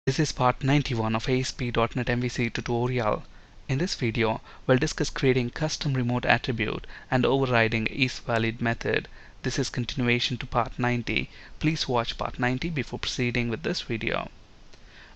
This is part 91 of ASP.NET MVC tutorial. In this video, we'll discuss creating custom remote attribute and overriding IsValid method. This is continuation to part 90. Please watch part 90 before proceeding with this video.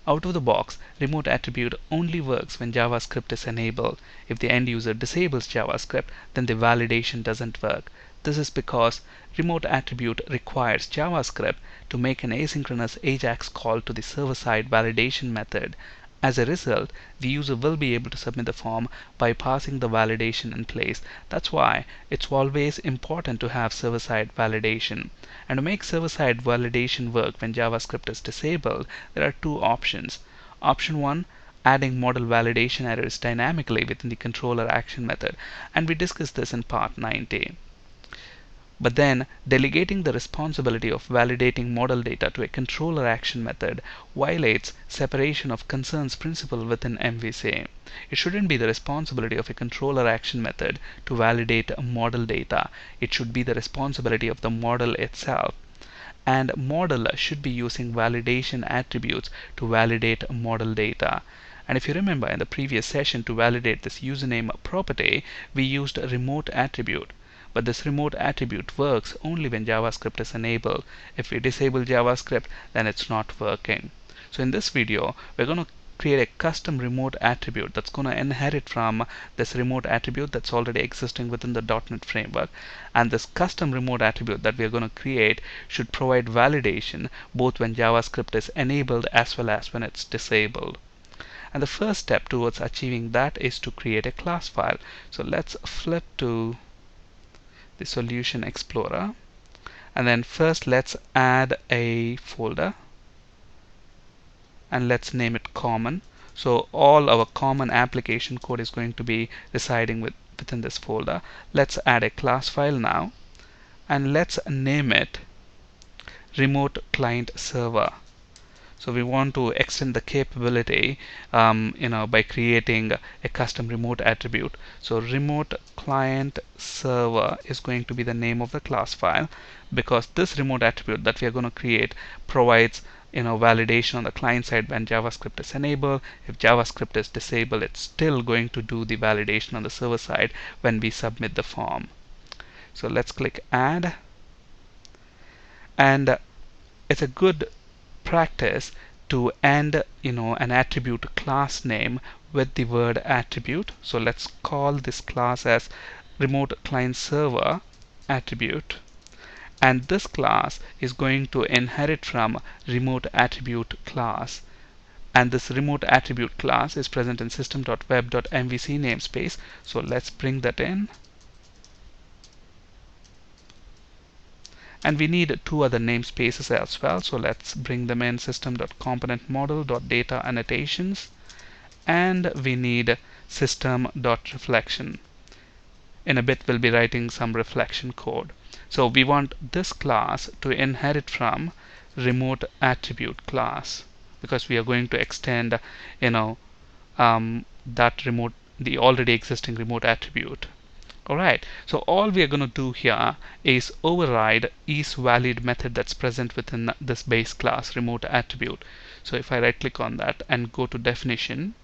Out of the box, remote attribute only works when JavaScript is enabled. If the end user disables JavaScript, then the validation doesn't work. This is because remote attribute requires JavaScript to make an asynchronous AJAX call to the server-side validation method. As a result, the user will be able to submit the form by passing the validation in place. That's why it's always important to have server-side validation. And to make server-side validation work when JavaScript is disabled, there are two options. Option 1, adding model validation errors dynamically within the controller action method, and we discussed this in part 90. But then, delegating the responsibility of validating model data to a controller action method violates separation of concerns principle within MVC. It shouldn't be the responsibility of a controller action method to validate model data. It should be the responsibility of the model itself. And model should be using validation attributes to validate model data. And if you remember in the previous session, to validate this username property, we used a remote attribute. But this remote attribute works only when JavaScript is enabled. If we disable JavaScript, then it's not working. So in this video, we're going to create a custom remote attribute that's going to inherit from this remote attribute that's already existing within the .NET framework. And this custom remote attribute that we're going to create should provide validation both when JavaScript is enabled as well as when it's disabled. And the first step towards achieving that is to create a class file. So let's flip to the Solution Explorer, and then first let's add a folder and let's name it common. So all our common application code is going to be residing within this folder. Let's add a class file now, and let's name it remote client server. So we want to extend the capability by creating a custom remote attribute. So remote client server is going to be the name of the class file, because this remote attribute that we are going to create provides validation on the client side when JavaScript is enabled. If JavaScript is disabled, it's still going to do the validation on the server side when we submit the form. So let's click add, and it's a good practice to end an attribute class name with the word attribute. So let's call this class as remote client server attribute, and this class is going to inherit from remote attribute class, and this remote attribute class is present in system.web.mvc namespace. So let's bring that in. And we need two other namespaces as well, so let's bring them in: system.componentModel.data_annotations, and we need system.reflection. In a bit we'll be writing some reflection code. So we want this class to inherit from remote attribute class, because we are going to extend the already existing remote attribute. Alright, so all we are going to do here is override IsValid method that's present within this base class remote attribute. So if I right click on that and go to definition,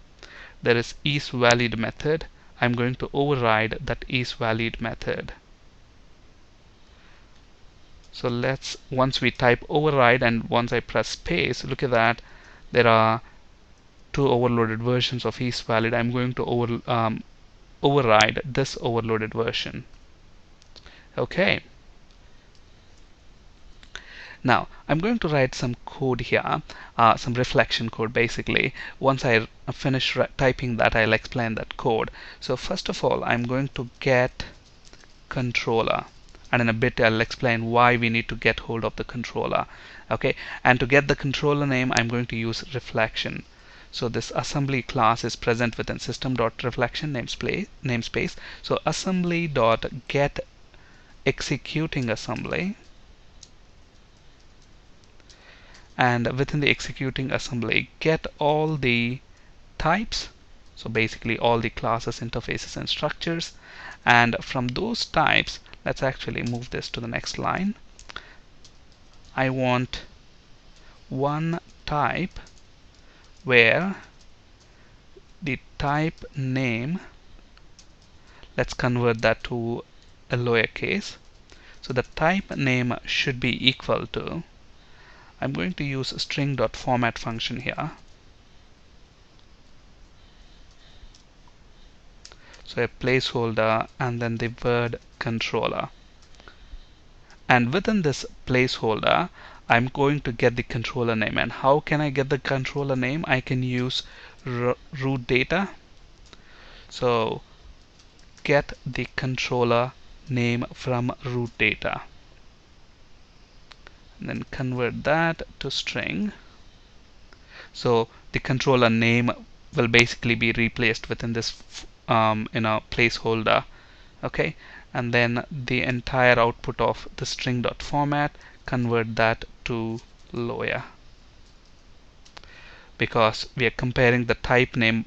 there is IsValid method. I'm going to override that IsValid method. So once we type override and once I press space, look at that, there are two overloaded versions of IsValid. I'm going to override this overloaded version. Okay. Now I'm going to write some code here, some reflection code basically. Once I finish typing that, I'll explain that code. So first of all, I'm going to get controller, and in a bit I'll explain why we need to get hold of the controller. Okay, and to get the controller name, I'm going to use reflection. So this assembly class is present within system.reflection namespace. So assembly.get executing assembly, and within the executing assembly, get all the types. So basically all the classes, interfaces, and structures. And from those types, let's actually move this to the next line. I want one type where the type name, let's convert that to a lowercase. So the type name should be equal to, I'm going to use a string.format function here. So a placeholder and then the word controller. And within this placeholder, I'm going to get the controller name. And how can I get the controller name? I can use root data. So get the controller name from root data. And then convert that to string. So the controller name will basically be replaced within this placeholder. Okay, and then the entire output of the string.format, convert that to lawyer, because we are comparing the type name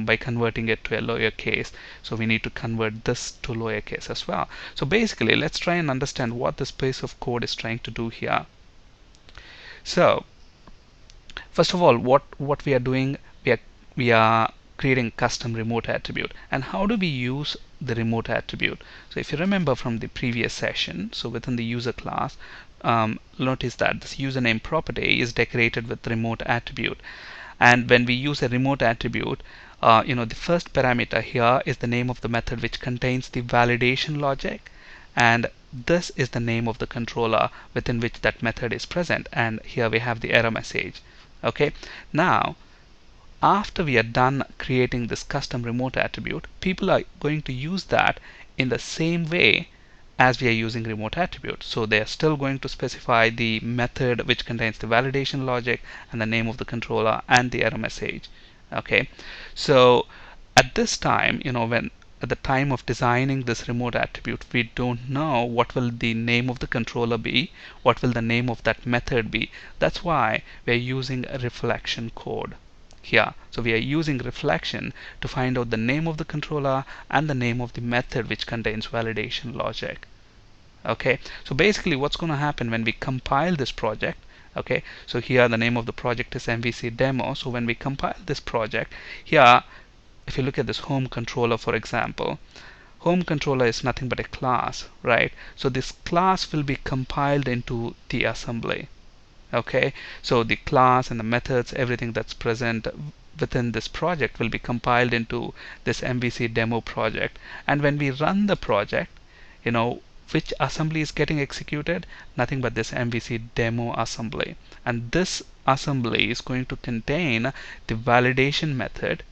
by converting it to a lowercase, so we need to convert this to lowercase as well. So basically, let's try and understand what this piece of code is trying to do here. So first of all, what we are doing, we are creating custom remote attribute. And how do we use the remote attribute? So if you remember from the previous session, so within the user class, notice that this username property is decorated with remote attribute. And when we use a remote attribute, the first parameter here is the name of the method which contains the validation logic, and this is the name of the controller within which that method is present. And here we have the error message. Okay, now after we are done creating this custom remote attribute, people are going to use that in the same way as we are using remote attribute. So they are still going to specify the method which contains the validation logic and the name of the controller and the error message. Okay, so at this time, when at the time of designing this remote attribute, we don't know what will the name of the controller be, what will the name of that method be. That's why we are using a reflection code here. So we are using reflection to find out the name of the controller and the name of the method which contains validation logic. Okay, so basically what's going to happen when we compile this project, okay, so here the name of the project is MVC demo. So when we compile this project here, if you look at this home controller, for example, home controller is nothing but a class, right? So this class will be compiled into the assembly. Okay, so the class and the methods, everything that's present within this project will be compiled into this MVC demo project. And when we run the project, which assembly is getting executed? Nothing but this MVC demo assembly. And this assembly is going to contain the validation method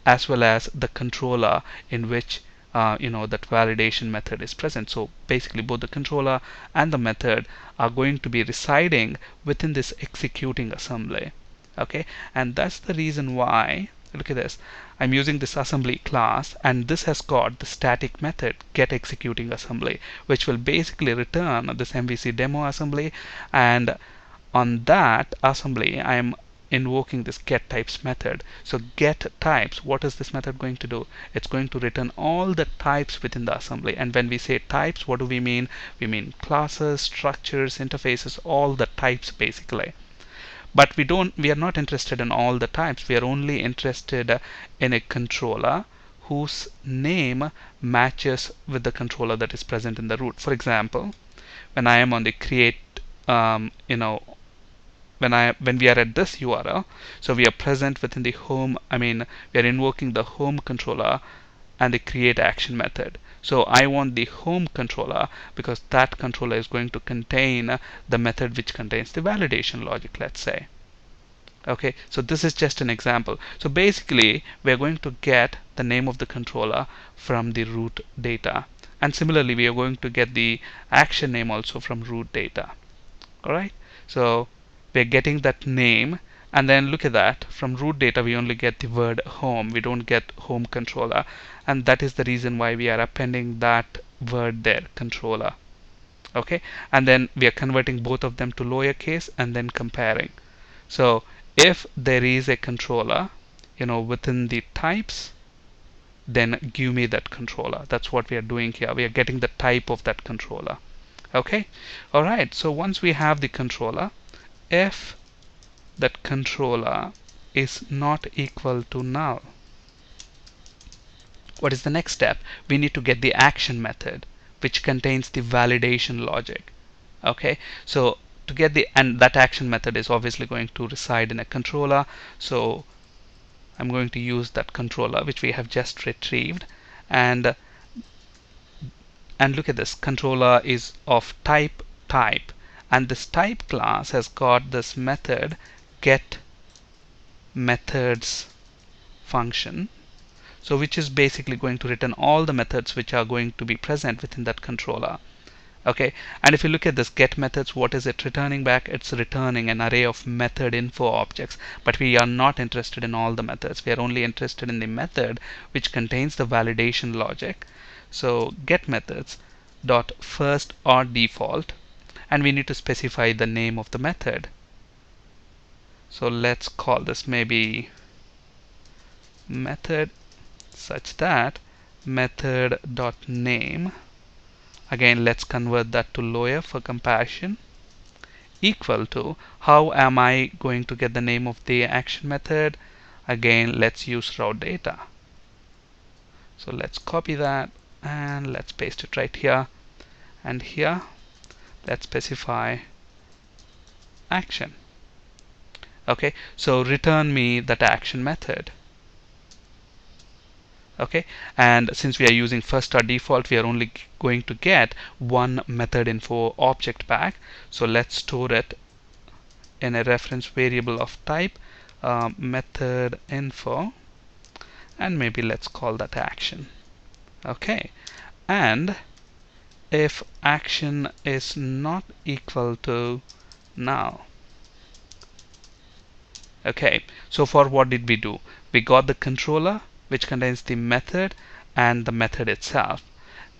as well as the controller in which that validation method is present. So basically both the controller and the method are going to be residing within this executing assembly. Okay, and that's the reason why, look at this, I'm using this assembly class, and this has got the static method get executing assembly, which will basically return this MVC demo assembly. And on that assembly I am invoking this get types method. So get types, what is this method going to do? It's going to return all the types within the assembly. And when we say types, what do we mean? We mean classes, structures, interfaces, all the types basically. But we are not interested in all the types. We are only interested in a controller whose name matches with the controller that is present in the root. For example, when I am on the create when we are at this URL, so we are present within the home, we are invoking the home controller and the create action method. So I want the home controller because that controller is going to contain the method which contains the validation logic, let's say. Okay, so this is just an example. So basically we are going to get the name of the controller from the root data, and similarly we are going to get the action name also from root data. Alright, so we're getting that name, and then look at that, from root data we only get the word home, we don't get home controller, and that is the reason why we are appending that word there, controller. Okay, and then we are converting both of them to lowercase and then comparing. So if there is a controller within the types, then give me that controller. That's what we are doing here. We are getting the type of that controller. Okay, alright, so once we have the controller, if that controller is not equal to null. What is the next step? We need to get the action method, which contains the validation logic. Okay, so to get the, and that action method is obviously going to reside in a controller, so I'm going to use that controller which we have just retrieved. And look at this, controller is of type, and this type class has got this method get methods function, so which is basically going to return all the methods which are going to be present within that controller. Okay, and if you look at this get methods, what is it returning back? It's returning an array of method info objects, but we are not interested in all the methods. We are only interested in the method which contains the validation logic. So get methods dot first or default, and we need to specify the name of the method. So let's call this maybe method, such that method dot name, again let's convert that to lawyer for comparison, equal to, how am I going to get the name of the action method? Again, let's use raw data. So let's copy that and let's paste it right here, and here let's specify action. Okay, so return me that action method. Okay, and since we are using first or default, we are only going to get one method info object back. So let's store it in a reference variable of type method info, and maybe let's call that action. Okay, and if action is not equal to null. Okay, so for what did we do? We got the controller which contains the method and the method itself.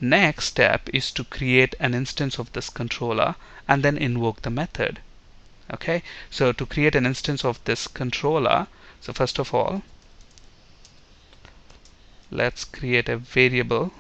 Next step is to create an instance of this controller and then invoke the method. Okay, so to create an instance of this controller, so first of all let's create a variable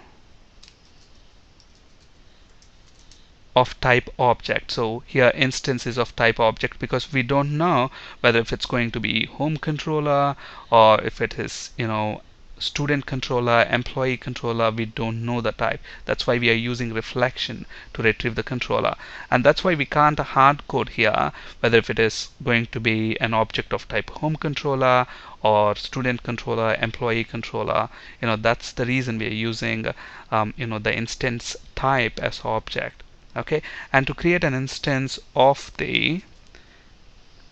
of type object. So here instance is of type object because we don't know whether if it's going to be home controller or if it is, you know, student controller, employee controller. We don't know the type. That's why we are using reflection to retrieve the controller, and that's why we can't hard code here whether if it is going to be an object of type home controller or student controller, employee controller. You know, that's the reason we are using you know, the instance type as object. Okay, and to create an instance of the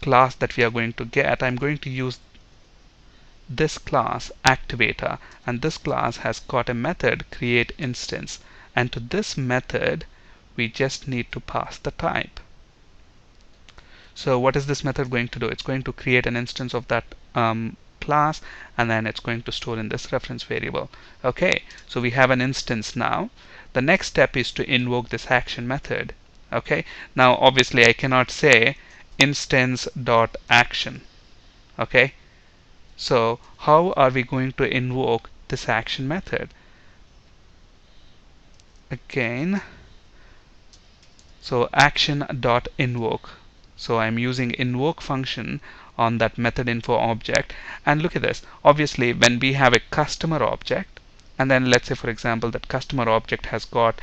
class that we are going to get, I'm going to use this class activator, and this class has got a method create instance, and to this method we just need to pass the type. So what is this method going to do? It's going to create an instance of that class, and then it's going to store in this reference variable. Okay, so we have an instance now. The next step is to invoke this action method. Okay, now obviously I cannot say instance dot action. Okay, so how are we going to invoke this action method? Again, so action dot invoke. So I'm using invoke function on that method info object, and look at this. Obviously when we have a customer object, and then let's say for example that customer object has got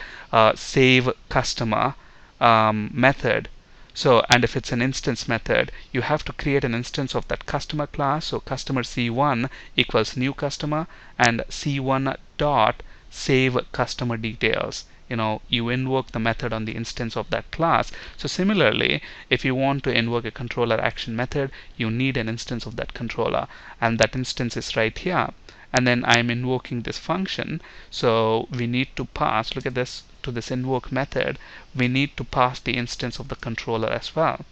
save customer method. So, and if it's an instance method, you have to create an instance of that customer class. So customer C1 equals new customer, and C1 dot save customer details. You know, you invoke the method on the instance of that class. So similarly, if you want to invoke a controller action method, you need an instance of that controller, and that instance is right here. And then I'm invoking this function, so we need to pass, look at this, to this invoke method we need to pass the instance of the controller as well.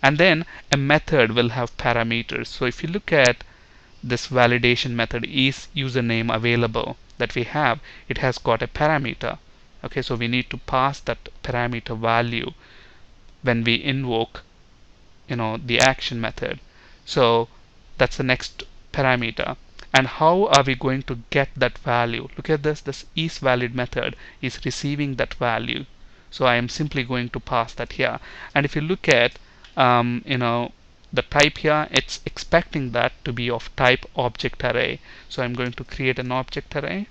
And then a method will have parameters. So if you look at this validation method is username available that we have, it has got a parameter. Okay, so we need to pass that parameter value when we invoke, you know, the action method. So that's the next parameter. And how are we going to get that value? Look at this, this IsValid method is receiving that value. So I am simply going to pass that here. And if you look at you know, the type here, it's expecting that to be of type object array. So I'm going to create an object array,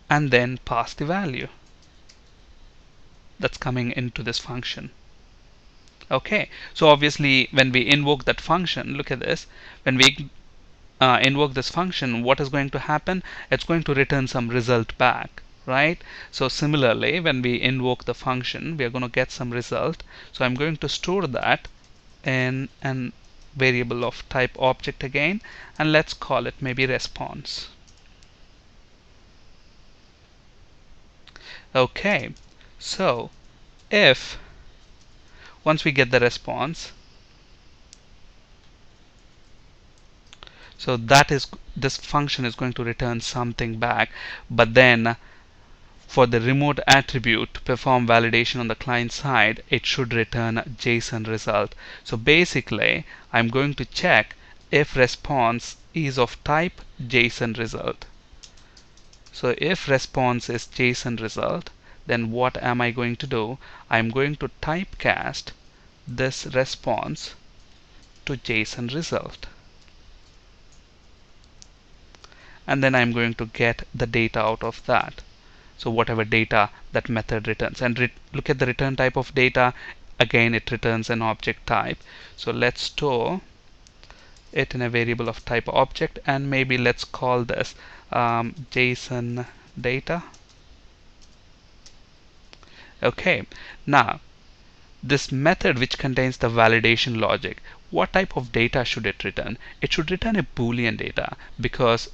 and then pass the value that's coming into this function. Okay, so obviously when we invoke that function, look at this, when we invoke this function, what is going to happen? It's going to return some result back, right? So similarly, when we invoke the function, we are going to get some result. So I'm going to store that in an variable of type object again, and let's call it maybe response. Okay, so if once we get the response, so that is, this function is going to return something back, but then for the remote attribute to perform validation on the client side, it should return a JSON result. So basically, I'm going to check if response is of type JSON result. So if response is JSON result, then what am I going to do? I'm going to typecast this response to JSON result. And then I'm going to get the data out of that. So whatever data that method returns, and look at the return type of data. Again, it returns an object type. So let's store it in a variable of type object, and maybe let's call this JSON data. Okay, now this method which contains the validation logic, what type of data should it return? It should return a Boolean data, because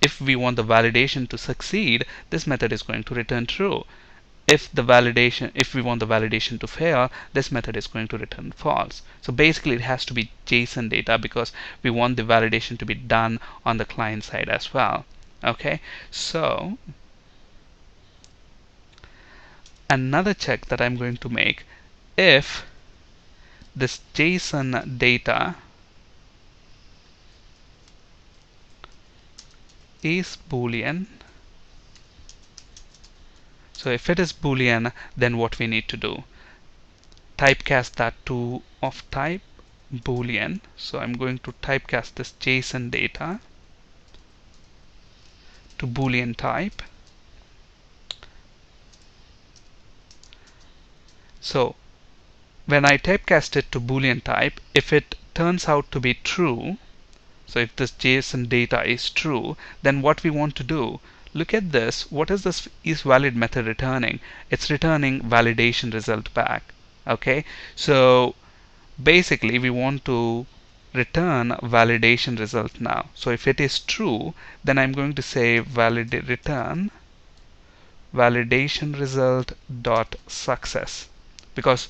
if we want the validation to succeed, this method is going to return true. If we want the validation to fail, this method is going to return false. So basically it has to be JSON data, because we want the validation to be done on the client side as well. Okay, so another check that I'm going to make, if this JSON data is Boolean. So if it is Boolean, then what we need to do? Typecast that to of type Boolean. So I'm going to typecast this JSON data to Boolean type. So when I typecast it to Boolean type, if it turns out to be true, so if this JSON data is true, then what we want to do, look at this, what is this IsValid method returning? It's returning validation result back. Okay, so basically we want to return validation result now. So if it is true, then I'm going to say return validation result dot success, because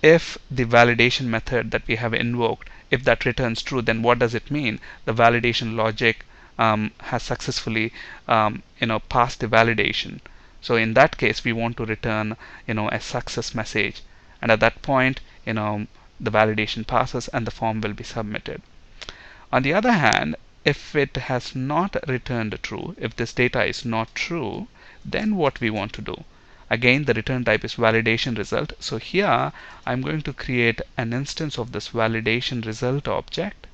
if the validation method that we have invoked, if that returns true, then what does it mean? The validation logic has successfully passed the validation. So in that case, we want to return a success message, and at that point the validation passes and the form will be submitted. On the other hand, if it has not returned true, if this data is not true, then what we want to do? Again, the return type is validation result. So here I'm going to create an instance of this validation result object,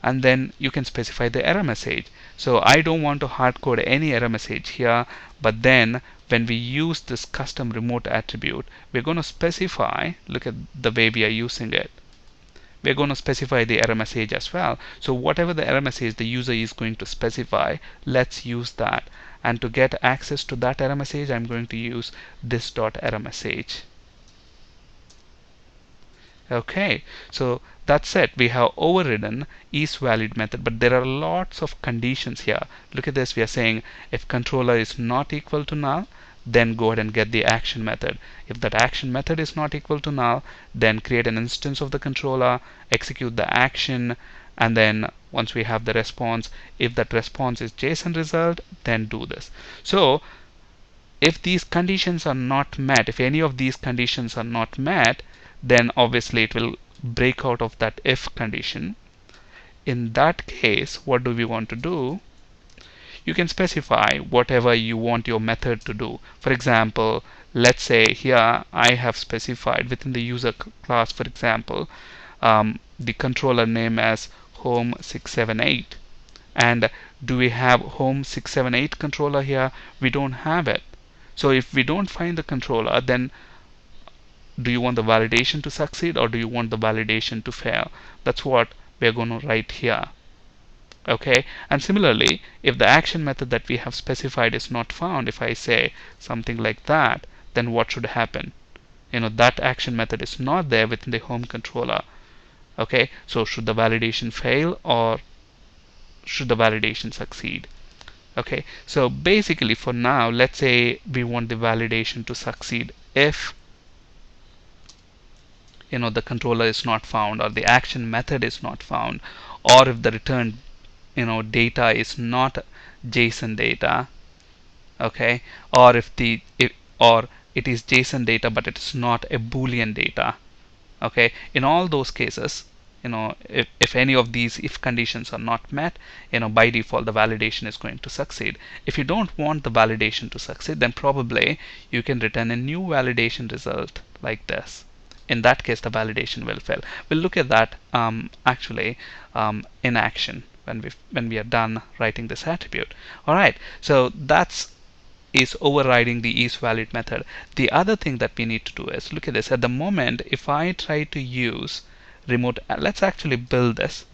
and then you can specify the error message. So I don't want to hard code any error message here, but then when we use this custom remote attribute, we're going to specify, look at the way we are using it, we're going to specify the error message as well. So whatever the error message the user is going to specify, let's use that. And to get access to that error message, I'm going to use this dot error message. Okay, so that's it. We have overridden IsValid method, but there are lots of conditions here. Look at this. We are saying if controller is not equal to null, then go ahead and get the action method. If that action method is not equal to null, then create an instance of the controller, execute the action, and then once we have the response, if that response is JSON result, then do this. So if these conditions are not met, if any of these conditions are not met, then obviously it will break out of that if condition. In that case, what do we want to do? you can specify whatever you want your method to do. For example, let's say here I have specified within the user class, for example, the controller name as home678. And do we have home678 controller here? We don't have it. So if we don't find the controller, then do you want the validation to succeed or do you want the validation to fail? That's what we're going to write here. Okay, and similarly, if the action method that we have specified is not found, if I say something like that, then what should happen? That action method is not there within the home controller. Okay, so should the validation fail or should the validation succeed? Okay, so basically for now, let's say we want the validation to succeed if the controller is not found or the action method is not found, or if the returned data is not JSON data. Okay, or or it is JSON data but it is not a Boolean data. Okay, in all those cases, if any of these if conditions are not met, by default the validation is going to succeed. If you don't want the validation to succeed, then probably you can return a new validation result like this. In that case, the validation will fail. We'll look at that actually in action when we are done writing this attribute. Alright, so that's is overriding the IsValid method. The other thing that we need to do is look at this. At the moment, if I try to use remote, let's actually build this.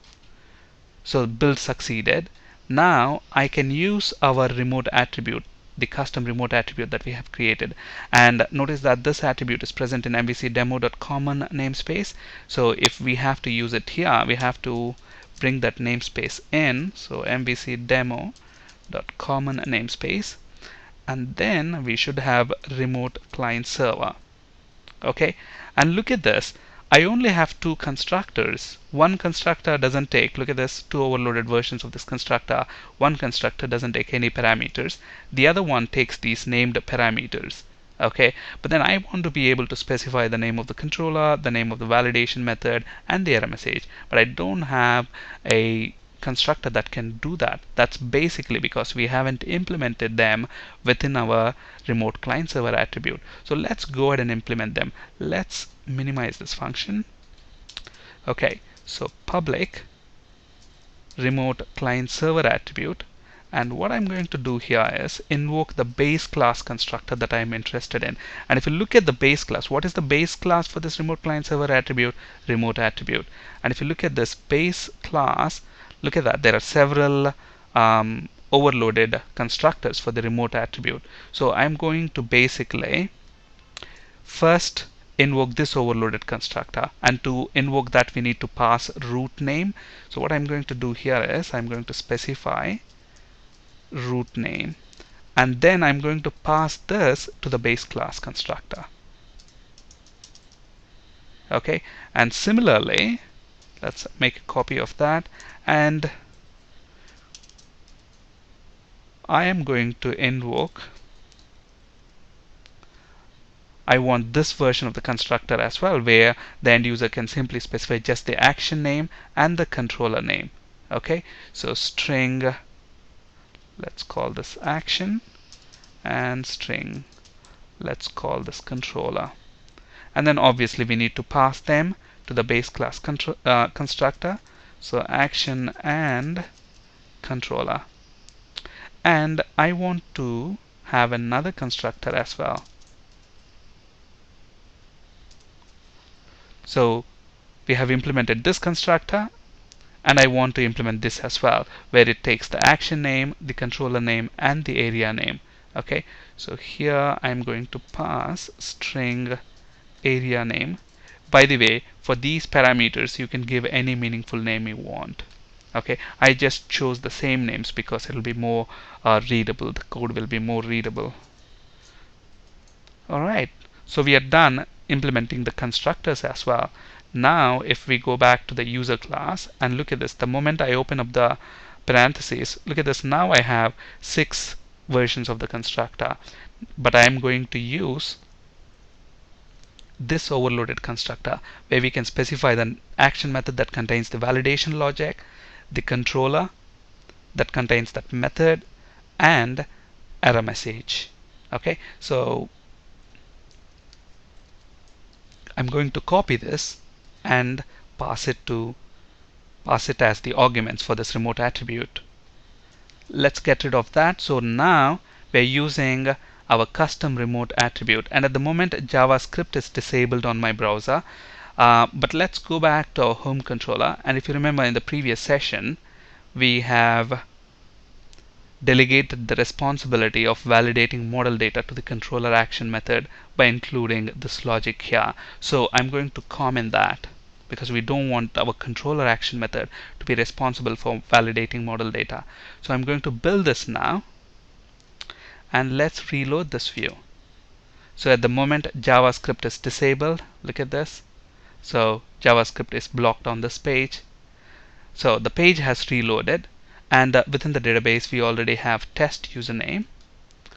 So build succeeded. Now I can use our remote attribute, the custom remote attribute that we have created, and notice that this attribute is present in mvcdemo.common namespace. So if we have to use it here, we have to bring that namespace in. So mvcdemo.common namespace, and then we should have remote client server. Okay, and look at this. I only have two constructors. One constructor doesn't take, look at this, two overloaded versions of this constructor. One constructor doesn't take any parameters. The other one takes these named parameters. Okay, but then I want to be able to specify the name of the controller, the name of the validation method, and the error message. But I don't have a constructor that can do that. That's basically because we haven't implemented them within our remote client server attribute. So let's go ahead and implement them. Let's minimize this function. Okay, so public remote client server attribute, and what I'm going to do here is invoke the base class constructor that I'm interested in. And if you look at the base class, what is the base class for this remote client server attribute? Remote attribute. And if you look at this base class, look at that, there are several overloaded constructors for the remote attribute. So I'm going to basically first invoke this overloaded constructor, and to invoke that we need to pass root name. So what I'm going to do here is I'm going to specify root name, and then I'm going to pass this to the base class constructor. Okay, and similarly, let's make a copy of that, and I am going to invoke, I want this version of the constructor as well, where the end user can simply specify just the action name and the controller name. Okay, so string, let's call this action, and string, let's call this controller. And then obviously we need to pass them to the base class constructor. So action and controller. And I want to have another constructor as well. So we have implemented this constructor, and I want to implement this as well, where it takes the action name, the controller name, and the area name. Okay, so here I'm going to pass string area name. By the way, for these parameters you can give any meaningful name you want. Okay, I just chose the same names because it will be more readable. The code will be more readable. Alright, so we are done implementing the constructors as well. Now if we go back to the user class and look at this, the moment I open up the parentheses, look at this, now I have 6 versions of the constructor, but I am going to use this overloaded constructor where we can specify the action method that contains the validation logic, the controller that contains that method, and error message. Okay, so I'm going to copy this and pass it as the arguments for this remote attribute. Let's get rid of that. So now we're using our custom remote attribute, and at the moment JavaScript is disabled on my browser. But let's go back to our home controller, and if you remember in the previous session we have delegated the responsibility of validating model data to the controller action method by including this logic here. So I'm going to comment that, because we don't want our controller action method to be responsible for validating model data. So I'm going to build this now, and let's reload this view. So at the moment JavaScript is disabled. Look at this. So JavaScript is blocked on this page. So the page has reloaded, and within the database we already have test username.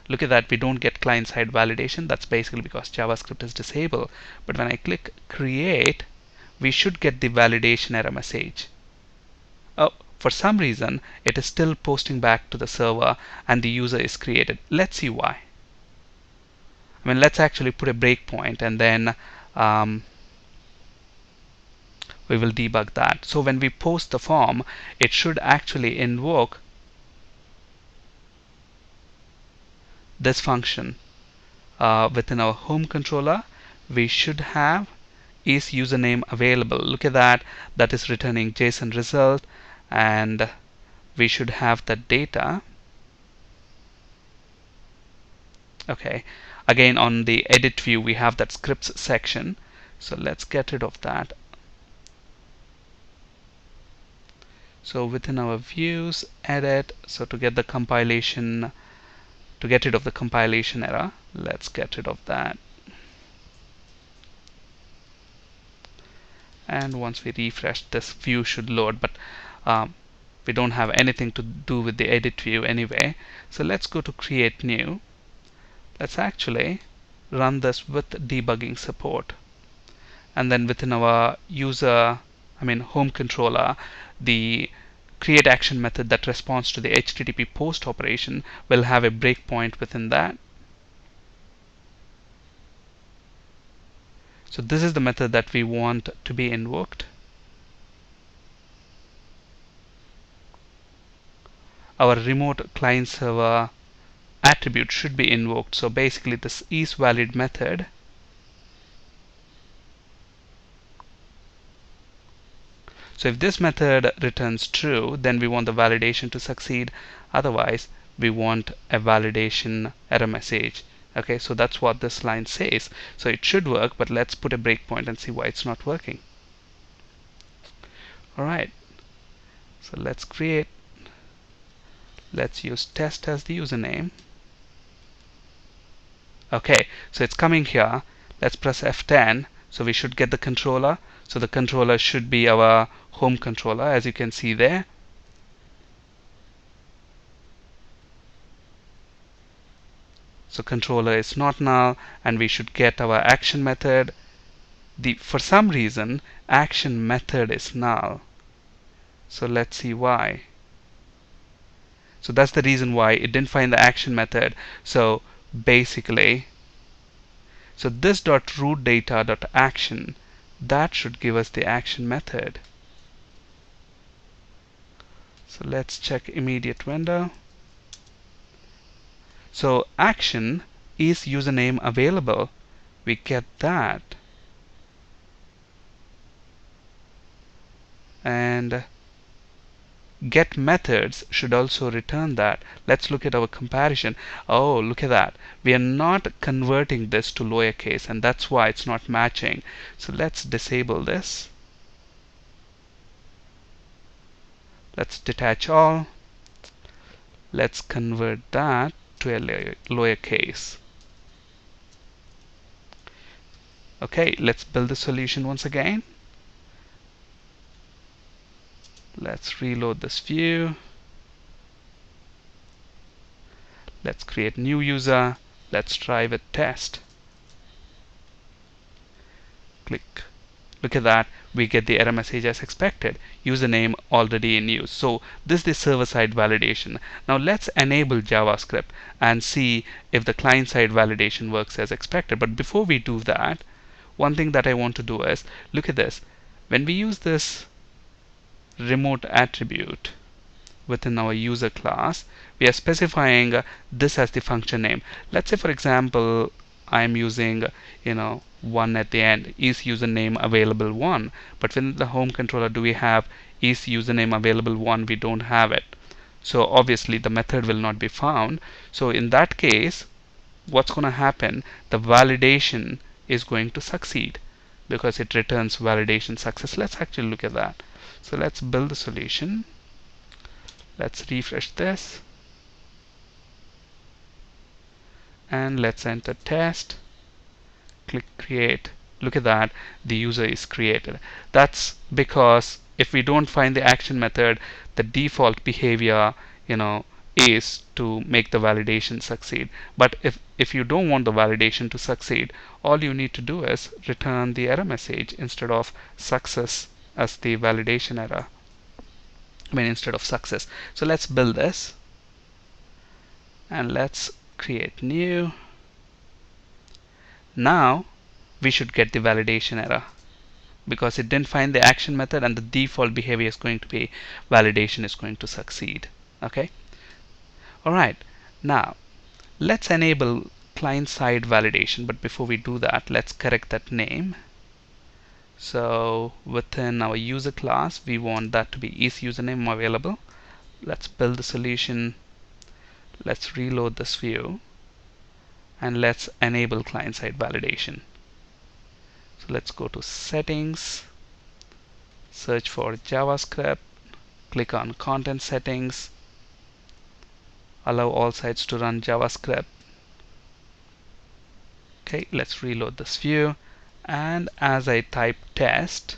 Look at that, we don't get client-side validation. That's basically because JavaScript is disabled. But when I click create, we should get the validation error message. Oh, for some reason it is still posting back to the server and the user is created. Let's see why. I mean, let's actually put a breakpoint, and then we will debug that. So when we post the form, it should actually invoke this function. Within our home controller we should have is username available. Look at that, that is returning JSON result, and we should have the data. Okay, again on the edit view we have that scripts section, so let's get rid of that. So within our views, edit, so to get the compilation, to get rid of the compilation error, let's get rid of that. And once we refresh, this view should load, but we don't have anything to do with the edit view anyway. So let's go to create new. Let's actually run this with debugging support, and then within our home controller, the create action method that responds to the HTTP post operation will have a breakpoint within that. So this is the method that we want to be invoked. Our remote client server attribute should be invoked. So basically this IsValid method So if this method returns true, then we want the validation to succeed. Otherwise, we want a validation error message. Okay, so that's what this line says. So it should work, but let's put a breakpoint and see why it's not working. Alright, so let's use test as the username. Okay, so it's coming here. Let's press F10. So we should get the controller. So the controller should be our home controller, as you can see there. So controller is not null, and we should get our action method. For some reason, action method is null. So let's see why. So that's the reason why it didn't find the action method. So basically, so this .root data.action, that should give us the action method. So let's check immediate window. So action is username available. We get that. And get methods should also return that. Let's look at our comparison. Oh, look at that. We are not converting this to lowercase, and that's why it's not matching. So let's disable this. Let's detach all. Let's convert that to a lowercase. Okay, let's build the solution once again. Let's reload this view. Let's create new user. Let's try with test. Click. Look at that, we get the error message as expected, username already in use. So this is the server-side validation. Now let's enable JavaScript and see if the client-side validation works as expected. But before we do that, one thing that I want to do is, look at this. When we use this remote attribute within our user class, we are specifying this as the function name. Let's say, for example, I'm using, one at the end. Is username available one? But within the home controller, do we have is username available one? We don't have it. So obviously the method will not be found. So in that case, what's going to happen? The validation is going to succeed because it returns validation success. Let's actually look at that. So let's build the solution. Let's refresh this and let's enter test. Click create. Look at that, the user is created. That's because if we don't find the action method, the default behavior is to make the validation succeed. But if you don't want the validation to succeed, all you need to do is return the error message instead of success as the validation error. Instead of success. So let's build this and let's create new. Now we should get the validation error because it didn't find the action method, and the default behavior is going to be validation is going to succeed. Okay. Alright, now let's enable client-side validation, but before we do that, let's correct that name. So within our user class, we want that to be is username available. Let's build the solution. Let's reload this view and let's enable client-side validation. So let's go to settings, search for JavaScript, click on content settings, allow all sites to run JavaScript. Okay, let's reload this view, and as I type test,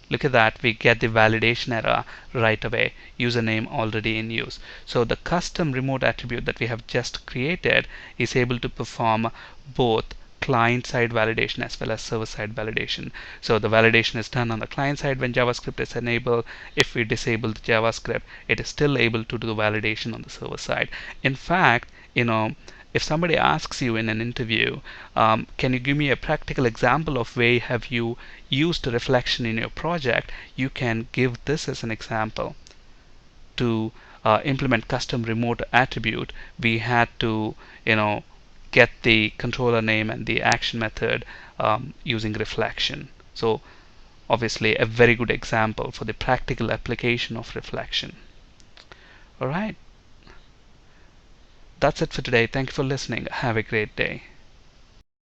look at that, we get the validation error right away, username already in use. So the custom remote attribute that we have just created is able to perform both client-side validation as well as server-side validation. So the validation is done on the client side when JavaScript is enabled. If we disable the JavaScript, it is still able to do the validation on the server side. In fact, if somebody asks you in an interview, can you give me a practical example of where have you used reflection in your project, you can give this as an example. To implement custom remote attribute, we had to get the controller name and the action method using reflection. So obviously a very good example for the practical application of reflection. Alright, that's it for today. Thank you for listening. Have a great day.